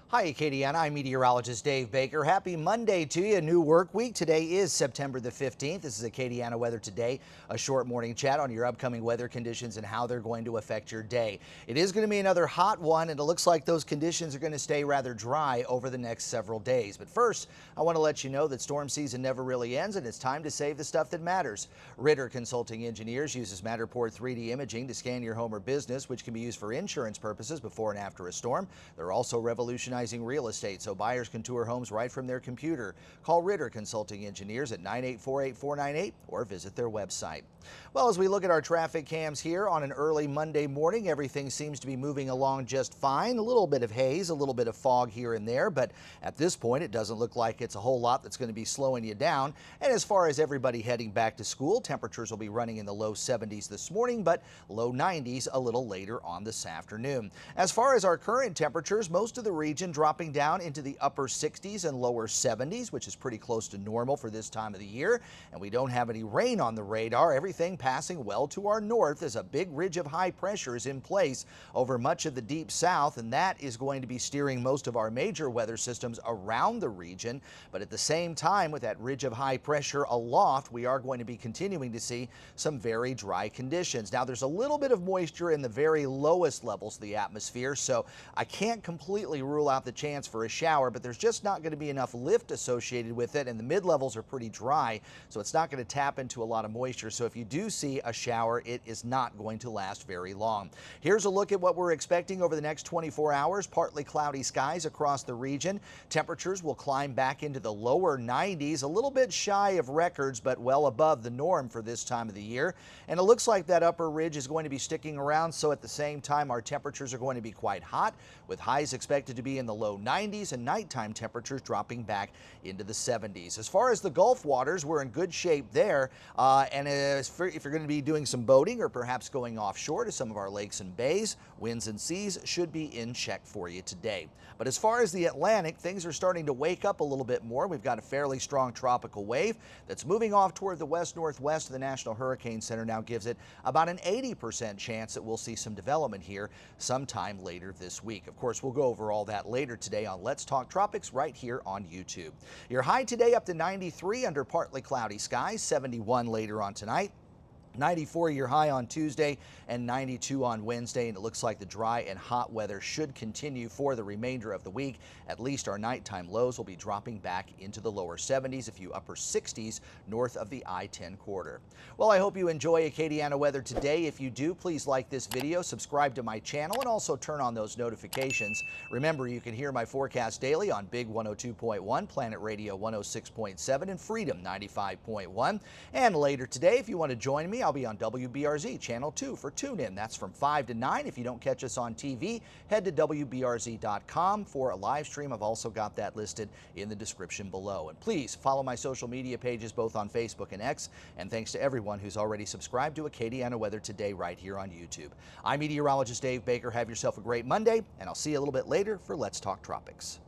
Hi, Acadiana. I'm meteorologist Dave Baker. Happy Monday to you. New work week. Today is September the 15th. This is Acadiana Weather Today, a short morning chat on your upcoming weather conditions and how they're going to affect your day. It is going to be another hot one, and it looks like those conditions are going to stay rather dry over the next several days. But first, I want to let you know that storm season never really ends, and it's time to save the stuff that matters. Ritter Consulting Engineers uses Matterport 3D imaging to scan your home or business, which can be used for insurance purposes before and after a storm. They're also revolutionizing real estate so buyers can tour homes right from their computer. Call Ritter Consulting Engineers at 984-8498 or visit their website. Well, as we look at our traffic cams here on an early Monday morning, everything seems to be moving along just fine. A little bit of haze, a little bit of fog here and there, but at this point it doesn't look like it's a whole lot that's going to be slowing you down. And as far as everybody heading back to school, temperatures will be running in the low 70s this morning, but low 90s a little later on this afternoon. As far as our current temperatures, most of the region dropping down into the upper 60s and lower 70s, which is pretty close to normal for this time of the year. And we don't have any rain on the radar. Everything passing well to our north as a big ridge of high pressure is in place over much of the deep south, and that is going to be steering most of our major weather systems around the region. But at the same time, with that ridge of high pressure aloft, we are going to be continuing to see some very dry conditions. Now, there's a little bit of moisture in the very lowest levels of the atmosphere, so I can't completely rule out the chance for a shower, but there's just not going to be enough lift associated with it, and the mid-levels are pretty dry, so it's not going to tap into a lot of moisture. So if you do see a shower, it is not going to last very long. Here's a look at what we're expecting over the next 24 hours. Partly cloudy skies across the region. Temperatures will climb back into the lower 90s, a little bit shy of records, but well above the norm for this time of the year. And it looks like that upper ridge is going to be sticking around, so at the same time our temperatures are going to be quite hot, with highs expected to be in the low 90s and nighttime temperatures dropping back into the 70s. As far as the Gulf waters, we're in good shape there. And if you're going to be doing some boating or perhaps going offshore to some of our lakes and bays, winds and seas should be in check for you today. But as far as the Atlantic, things are starting to wake up a little bit more. We've got a fairly strong tropical wave that's moving off toward the west-northwest. The National Hurricane Center now gives it about an 80% chance that we'll see some development here sometime later this week. Of course, we'll go over all that later today on Let's Talk Tropics right here on YouTube. Your high today up to 93 under partly cloudy skies, 71 later on tonight. 94 your high on Tuesday and 92 on Wednesday, and it looks like the dry and hot weather should continue for the remainder of the week. At least our nighttime lows will be dropping back into the lower 70s, a few upper 60s north of the I-10 corridor. Well, I hope you enjoy Acadiana weather today. If you do, please like this video, subscribe to my channel, and also turn on those notifications. Remember, you can hear my forecast daily on Big 102.1, Planet Radio 106.7, and Freedom 95.1. And later today, if you want to join me, I'll be on WBRZ Channel 2 for Tune In. That's from 5 to 9. If you don't catch us on TV, head to WBRZ.com for a live stream. I've also got that listed in the description below. And please follow my social media pages both on Facebook and X. And thanks to everyone who's already subscribed to Acadiana Weather Today right here on YouTube. I'm meteorologist Dave Baker. Have yourself a great Monday, and I'll see you a little bit later for Let's Talk Tropics.